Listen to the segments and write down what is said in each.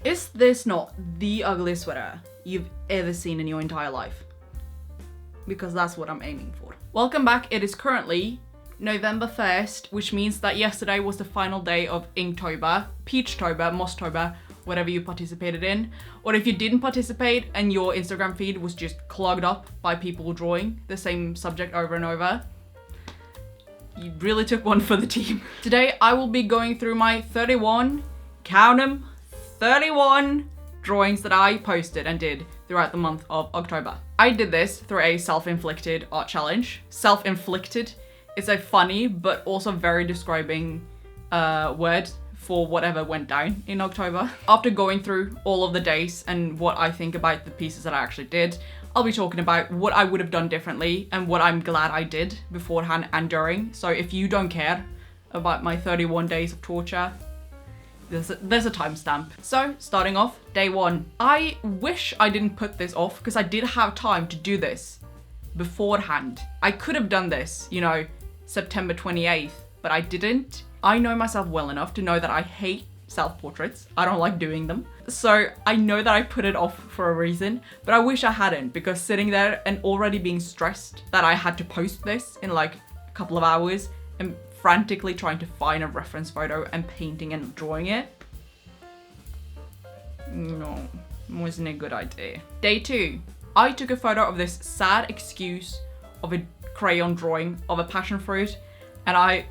Is this not the ugliest sweater you've ever seen in your entire life? Because that's what I'm aiming for. Welcome back. It is currently November 1st, which means that yesterday was the final day of Inktober, Peachtober, Mosstober, whatever you participated in. Or if you didn't participate and your Instagram feed was just clogged up by people drawing the same subject over and over, you really took one for the team. Today I will be going through my 31, count 'em, 31 drawings that I posted and did throughout the month of October. I did this through a self-inflicted art challenge. Self-inflicted is a funny but also very describing word for whatever went down in October. After going through all of the days and what I think about the pieces that I actually did, I'll be talking about what I would have done differently and what I'm glad I did beforehand and during. So if you don't care about my 31 days of torture, there's a timestamp. So starting off, day 1. I wish I didn't put this off because I did have time to do this beforehand. I could have done this, you know, September 28th, but I didn't. I know myself well enough to know that I hate self-portraits. I don't like doing them. So I know that I put it off for a reason, but I wish I hadn't, because sitting there and already being stressed that I had to post this in like a couple of hours and frantically trying to find a reference photo and painting and drawing it, no, wasn't a good idea. Day 2, I took a photo of this sad excuse of a crayon drawing of a passion fruit, and I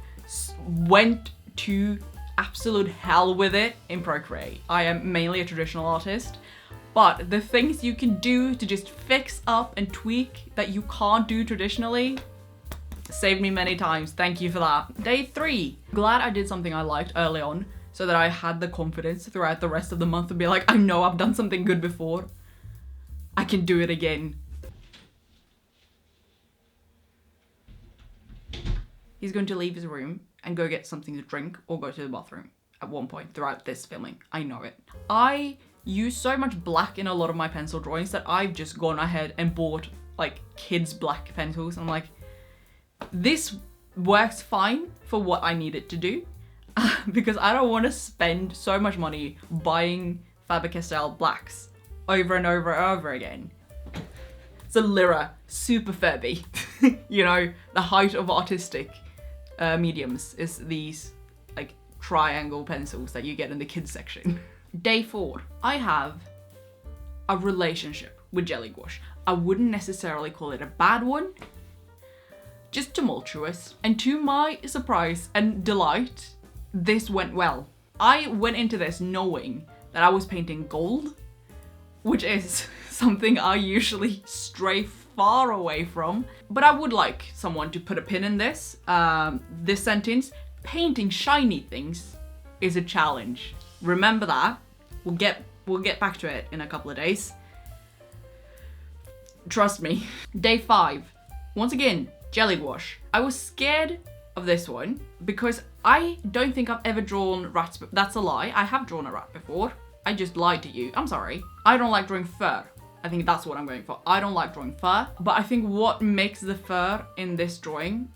went to absolute hell with it in Procreate. I am mainly a traditional artist, but the things you can do to just fix up and tweak that you can't do traditionally saved me many times. Thank you for that. Day 3. Glad I did something I liked early on so that I had the confidence throughout the rest of the month to be like, I know I've done something good before. I can do it again. He's going to leave his room and go get something to drink or go to the bathroom at one point throughout this filming. I know it. I use so much black in a lot of my pencil drawings that I've just gone ahead and bought like kids' black pencils. I'm like, this works fine for what I need it to do because I don't want to spend so much money buying Faber-Castell blacks over and over and over again. It's a Lyra, super Furby. You know, the height of artistic mediums is these like triangle pencils that you get in the kids section. Day 4, I have a relationship with jelly gouache. I wouldn't necessarily call it a bad one, just tumultuous. And to my surprise and delight, this went well. I went into this knowing that I was painting gold, which is something I usually stray far away from, but I would like someone to put a pin in this. This sentence, painting shiny things is a challenge. Remember that. We'll get back to it in a couple of days. Trust me. Day 5. Once again, jelly gouache. I was scared of this one because I don't think I've ever drawn rats. That's a lie. I have drawn a rat before. I just lied to you. I'm sorry. I don't like drawing fur. I think that's what I'm going for. I don't like drawing fur, but I think what makes the fur in this drawing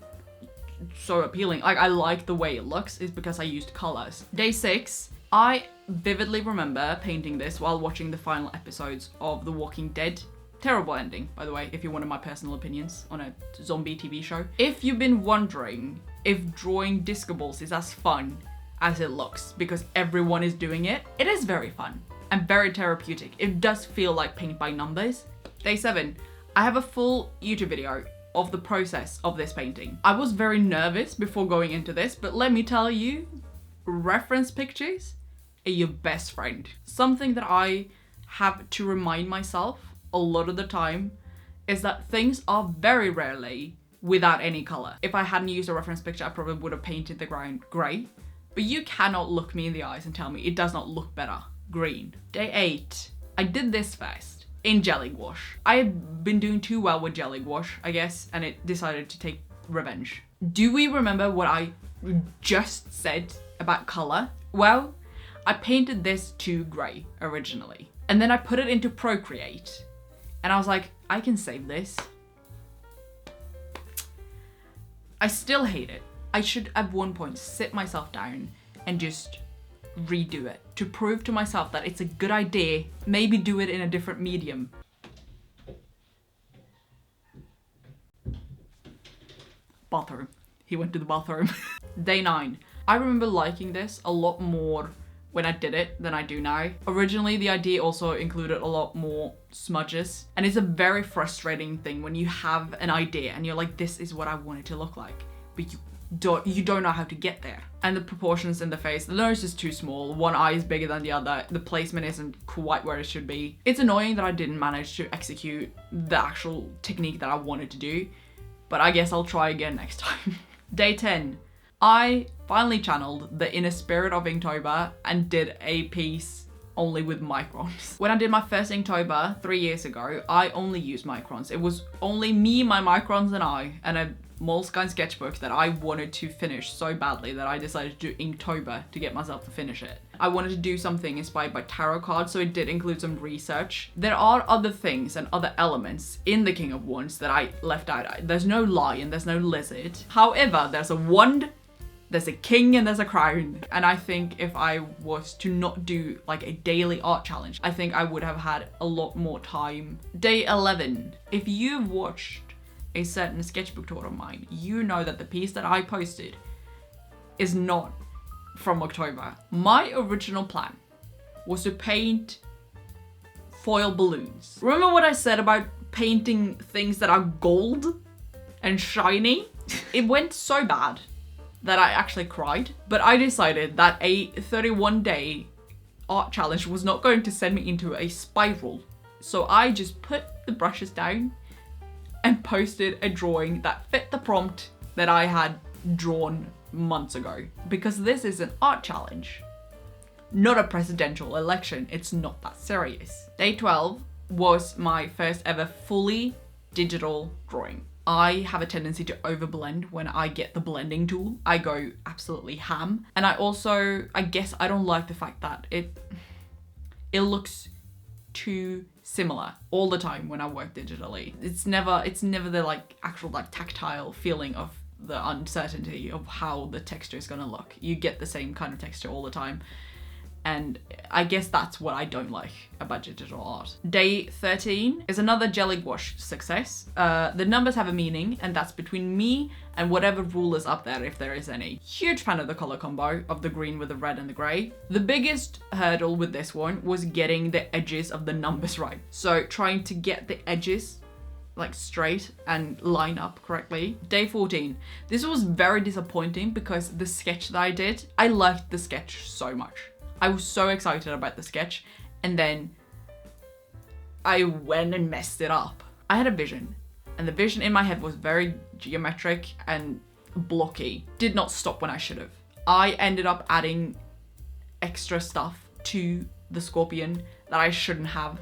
so appealing, like I like the way it looks, is because I used colors. Day 6, I vividly remember painting this while watching the final episodes of The Walking Dead. Terrible ending, by the way, if you wanted my personal opinions on a zombie TV show. If you've been wondering if drawing disco balls is as fun as it looks because everyone is doing it, it is very fun and very therapeutic. It does feel like paint by numbers. Day 7, I have a full YouTube video of the process of this painting. I was very nervous before going into this, but let me tell you, reference pictures are your best friend. Something that I have to remind myself a lot of the time is that things are very rarely without any color. If I hadn't used a reference picture, I probably would have painted the ground gray, but you cannot look me in the eyes and tell me it does not look better green. Day 8, I did this first in jelly gouache. I have been doing too well with jelly gouache, I guess, and it decided to take revenge. Do we remember what I just said about color? Well, I painted this to gray originally, and then I put it into Procreate, and I was like, I can save this. I still hate it. I should at one point sit myself down and just redo it to prove to myself that it's a good idea. Maybe do it in a different medium. Bathroom. He went to the bathroom. Day 9. I remember liking this a lot more when I did it than I do now. Originally, the idea also included a lot more smudges, and it's a very frustrating thing when you have an idea and you're like, this is what I want it to look like, but you don't know how to get there. And the proportions in the face, the nose is too small, one eye is bigger than the other, the placement isn't quite where it should be. It's annoying that I didn't manage to execute the actual technique that I wanted to do, but I guess I'll try again next time. Day 10. I finally channeled the inner spirit of Inktober and did a piece only with microns. When I did my first Inktober 3 years ago, I only used microns. It was only me, my microns, and a Moleskine sketchbook that I wanted to finish so badly that I decided to do Inktober to get myself to finish it. I wanted to do something inspired by tarot cards, so it did include some research. There are other things and other elements in the King of Wands that I left out. There's no lion, there's no lizard. However, there's a wand, there's a king, and there's a crown. And I think if I was to not do like a daily art challenge, I think I would have had a lot more time. Day 11. If you've watched a certain sketchbook tour of mine, you know that the piece that I posted is not from October. My original plan was to paint foil balloons. Remember what I said about painting things that are gold and shiny? It went so bad that I actually cried, but I decided that a 31-day art challenge was not going to send me into a spiral. So I just put the brushes down and posted a drawing that fit the prompt that I had drawn months ago. Because this is an art challenge, not a presidential election. It's not that serious. Day 12 was my first ever fully digital drawing. I have a tendency to overblend when I get the blending tool. I go absolutely ham. And I guess I don't like the fact that it looks too similar all the time when I work digitally. It's never the like actual like tactile feeling of the uncertainty of how the texture is gonna look. You get the same kind of texture all the time. And I guess that's what I don't like about digital art. Day 13 is another jelly gouache success. The numbers have a meaning, and that's between me and whatever rule is up there, if there is any. Huge fan of the color combo of the green with the red and the gray. The biggest hurdle with this one was getting the edges of the numbers right. So trying to get the edges like straight and line up correctly. Day 14. This was very disappointing because the sketch that I did, I liked the sketch so much. I was so excited about the sketch, and then I went and messed it up. I had a vision, and the vision in my head was very geometric and blocky. Did not stop when I should have. I ended up adding extra stuff to the scorpion that I shouldn't have.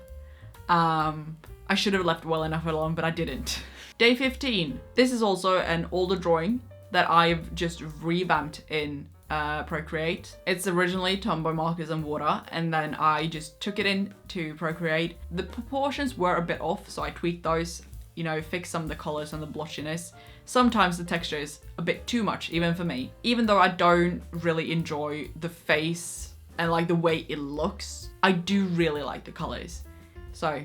I should have left well enough alone, but I didn't. Day 15. This is also an older drawing that I've just revamped in Procreate. It's originally Tombow markers and water, and then I just took it into Procreate. The proportions were a bit off, so I tweaked those, you know, fixed some of the colors and the blotchiness. Sometimes the texture is a bit too much, even for me. Even though I don't really enjoy the face and like the way it looks, I do really like the colors. So,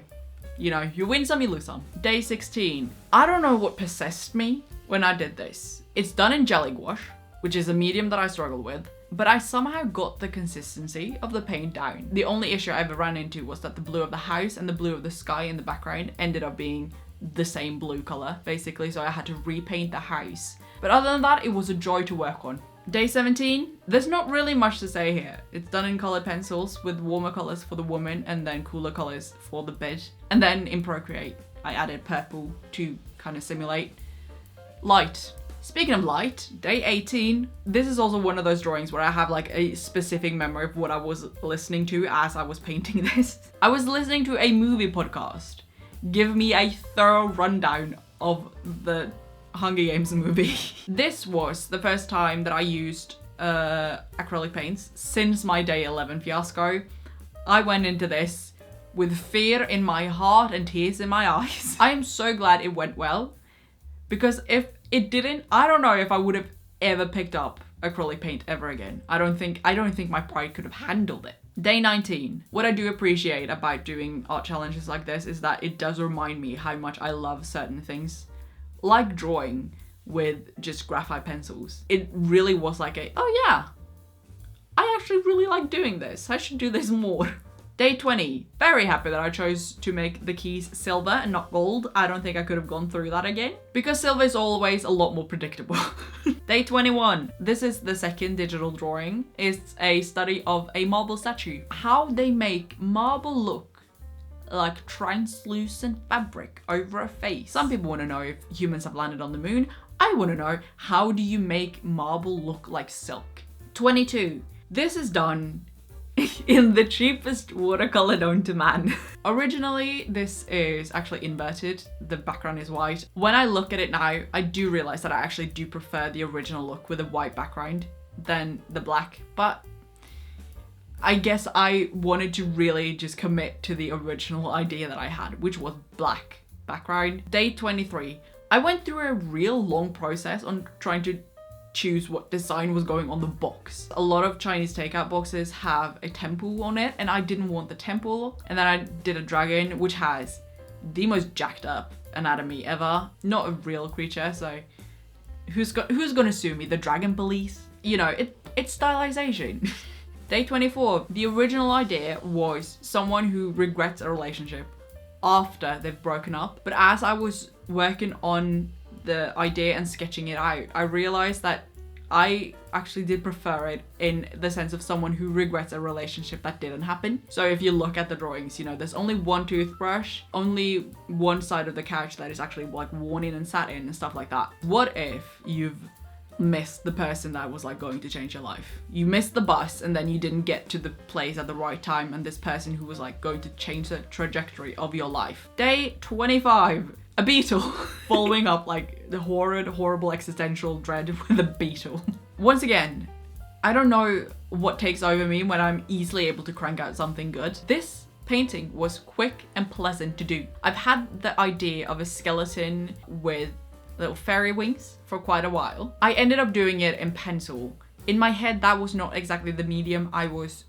you know, you win some, you lose some. Day 16. I don't know what possessed me when I did this. It's done in jelly gouache, which is a medium that I struggle with, but I somehow got the consistency of the paint down. The only issue I ever ran into was that the blue of the house and the blue of the sky in the background ended up being the same blue color, basically, so I had to repaint the house. But other than that, it was a joy to work on. Day 17, there's not really much to say here. It's done in colored pencils with warmer colors for the woman and then cooler colors for the bed. And then in Procreate, I added purple to kind of simulate light. Speaking of light, day 18, this is also one of those drawings where I have like a specific memory of what I was listening to as I was painting this. I was listening to a movie podcast. Give me a thorough rundown of the Hunger Games movie. This was the first time that I used acrylic paints since my day 11 fiasco. I went into this with fear in my heart and tears in my eyes. I am so glad it went well, because if it didn't, I don't know if I would have ever picked up acrylic paint ever again. I don't think my pride could have handled it. Day 19. What I do appreciate about doing art challenges like this is that it does remind me how much I love certain things, like drawing with just graphite pencils. It really was like oh yeah, I actually really like doing this. I should do this more. Day 20. Very happy that I chose to make the keys silver and not gold. I don't think I could have gone through that again, because silver is always a lot more predictable. Day 21. This is the second digital drawing. It's a study of a marble statue. How they make marble look like translucent fabric over a face. Some people want to know if humans have landed on the moon. I want to know, how do you make marble look like silk? 22. This is done in the cheapest watercolor known to man. Originally, this is actually inverted. The background is white. When I look at it now, I do realize that I actually do prefer the original look with a white background than the black, but I guess I wanted to really just commit to the original idea that I had, which was black background. Day 23. I went through a real long process on trying to choose what design was going on the box. A lot of Chinese takeout boxes have a temple on it, and I didn't want the temple. And then I did a dragon, which has the most jacked up anatomy ever. Not a real creature, so who's gonna sue me? The dragon police? You know, it's stylization. Day 24. The original idea was someone who regrets a relationship after they've broken up. But as I was working on the idea and sketching it out, I realized that I actually did prefer it in the sense of someone who regrets a relationship that didn't happen. So if you look at the drawings, you know, there's only one toothbrush, only one side of the couch that is actually like worn in and sat in and stuff like that. What if you've missed the person that was like going to change your life? You missed the bus and then you didn't get to the place at the right time, and this person who was like going to change the trajectory of your life. Day 25. A beetle. Following up like the horrible existential dread with a beetle. Once again, I don't know what takes over me when I'm easily able to crank out something good. This painting was quick and pleasant to do. I've had the idea of a skeleton with little fairy wings for quite a while. I ended up doing it in pencil. In my head, that was not exactly the medium I was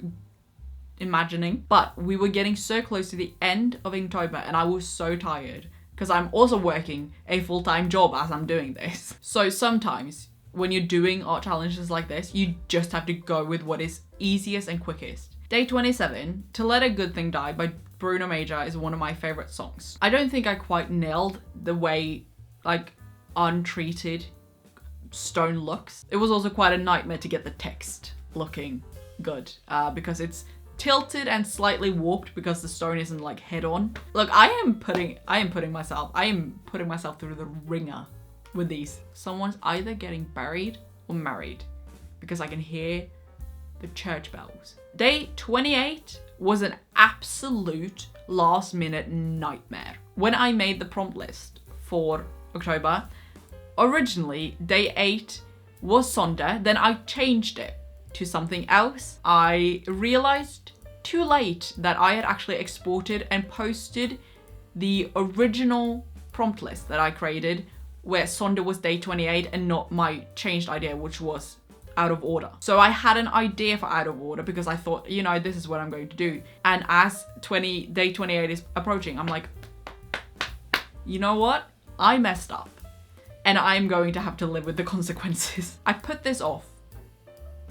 imagining, but we were getting so close to the end of Inktober and I was so tired, because I'm also working a full-time job as I'm doing this. So sometimes when you're doing art challenges like this, you just have to go with what is easiest and quickest. Day 27, To Let a Good Thing Die by Bruno Major is one of my favorite songs. I don't think I quite nailed the way like untreated stone looks. It was also quite a nightmare to get the text looking good because it's tilted and slightly warped because the stone isn't like head on. Look, I am putting myself through the ringer with these. Someone's either getting buried or married because I can hear the church bells. Day 28 was an absolute last minute nightmare. When I made the prompt list for October, originally day 8 was Sonder, then I changed it to something else. I realized too late that I had actually exported and posted the original prompt list that I created, where Sonder was day 28 and not my changed idea, which was out of order. So I had an idea for out of order because I thought, you know, this is what I'm going to do. And as day 28 is approaching, I'm like, you know what? I messed up and I'm going to have to live with the consequences. I put this off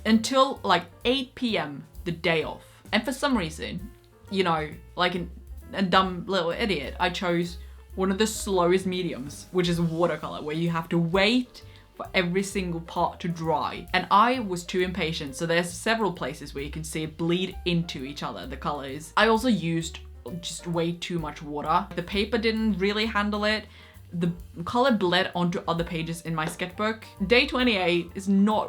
until like 8 p.m. the day off. And for some reason, you know, like a dumb little idiot, I chose one of the slowest mediums, which is watercolor, where you have to wait for every single part to dry. And I was too impatient, so there's several places where you can see it bleed into each other, the colors. I also used just way too much water. The paper didn't really handle it. The color bled onto other pages in my sketchbook. Day 28 is not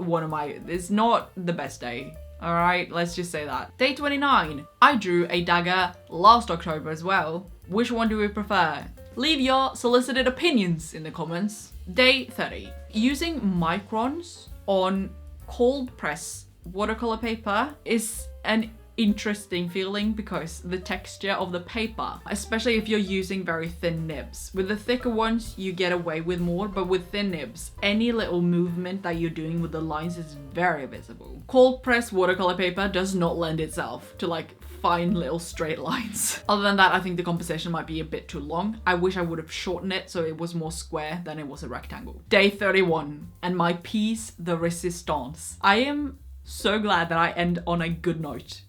it's not the best day. All right, let's just say that. Day 29, I drew a dagger last October as well. Which one do we prefer? Leave your solicited opinions in the comments. Day 30, using microns on cold press watercolor paper is an interesting feeling because the texture of the paper, especially if you're using very thin nibs. With the thicker ones, you get away with more, but with thin nibs, any little movement that you're doing with the lines is very visible. Cold pressed watercolor paper does not lend itself to like fine little straight lines. Other than that, I think the composition might be a bit too long. I wish I would have shortened it so it was more square than it was a rectangle. Day 31 and my piece de resistance. I am so glad that I end on a good note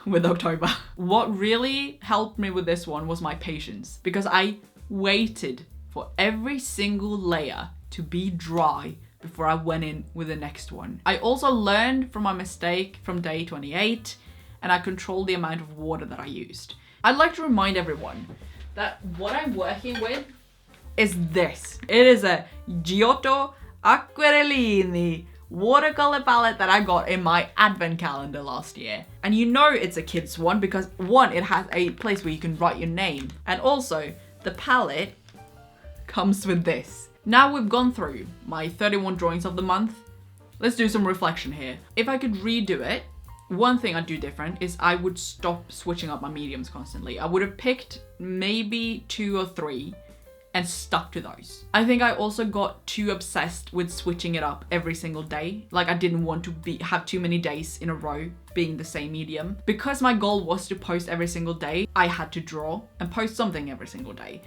with October. What really helped me with this one was my patience, because I waited for every single layer to be dry before I went in with the next one. I also learned from my mistake from day 28, and I controlled the amount of water that I used. I'd like to remind everyone that what I'm working with is this. It is a Giotto Acquarellini watercolor palette that I got in my advent calendar last year. And you know it's a kid's one because one, it has a place where you can write your name. And also the palette comes with this. Now we've gone through my 31 drawings of the month. Let's do some reflection here. If I could redo it, one thing I'd do different is I would stop switching up my mediums constantly. I would have picked maybe 2 or 3 and stuck to those. I think I also got too obsessed with switching it up every single day. Like I didn't want to have too many days in a row being the same medium. Because my goal was to post every single day, I had to draw and post something every single day.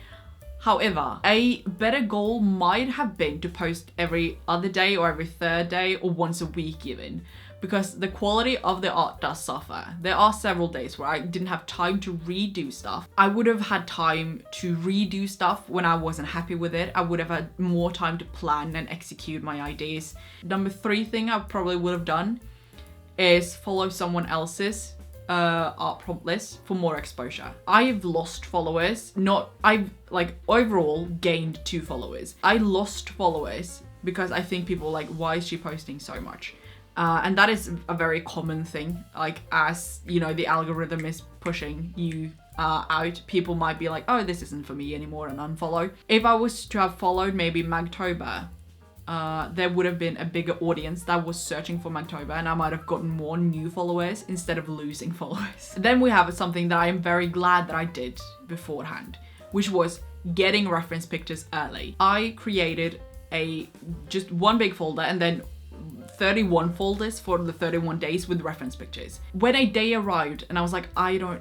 However, a better goal might have been to post every other day or every third day or once a week even, because the quality of the art does suffer. There are several days where I didn't have time to redo stuff. I would have had time to redo stuff when I wasn't happy with it. I would have had more time to plan and execute my ideas. Number 3 thing I probably would have done is follow someone else's art prompt list for more exposure. I've lost followers, I've like overall gained 2 followers. I lost followers because I think people like, why is she posting so much? And that is a very common thing. Like as you know, the algorithm is pushing you out, people might be like, oh, this isn't for me anymore, and unfollow. If I was to have followed maybe Magtober, there would have been a bigger audience that was searching for Magtober, and I might have gotten more new followers instead of losing followers. Then we have something that I am very glad that I did beforehand, which was getting reference pictures early. I created just one big folder and then 31 folders for the 31 days with reference pictures. When a day arrived and I was like,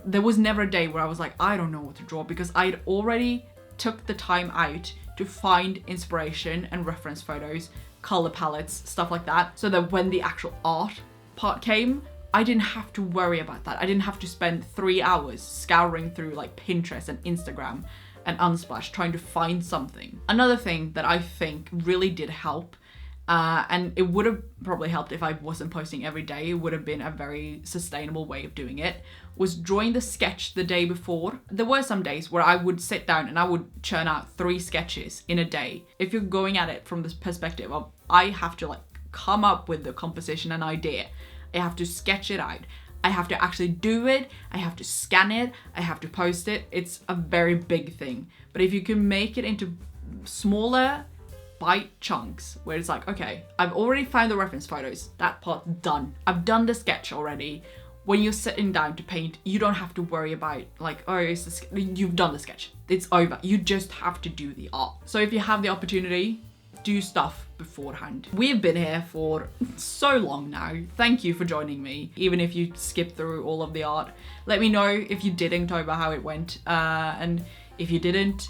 there was never a day where I was like, I don't know what to draw, because I'd already took the time out to find inspiration and reference photos, color palettes, stuff like that, so that when the actual art part came, I didn't have to worry about that. I didn't have to spend 3 hours scouring through like Pinterest and Instagram and Unsplash trying to find something. Another thing that I think really did help, and it would have probably helped if I wasn't posting every day, it would have been a very sustainable way of doing it, was drawing the sketch the day before. There were some days where I would sit down and I would churn out 3 sketches in a day. If you're going at it from this perspective of, I have to like come up with the composition and idea, I have to sketch it out, I have to actually do it, I have to scan it, I have to post it. It's a very big thing. But if you can make it into smaller bite chunks where it's like, okay, I've already found the reference photos, that part's done. I've done the sketch already. When you're sitting down to paint, you don't have to worry about like, oh, you've done the sketch. It's over. You just have to do the art. So if you have the opportunity, do stuff beforehand. We've been here for so long now. Thank you for joining me. Even if you skipped through all of the art, let me know if you did Inktober how it went. And if you didn't,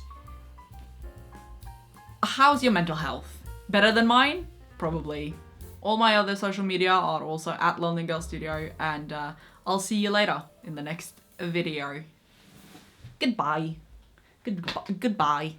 how's your mental health? Better than mine? Probably. All my other social media are also at Lonely Girl Studio, and I'll see you later in the next video. Goodbye. Goodbye.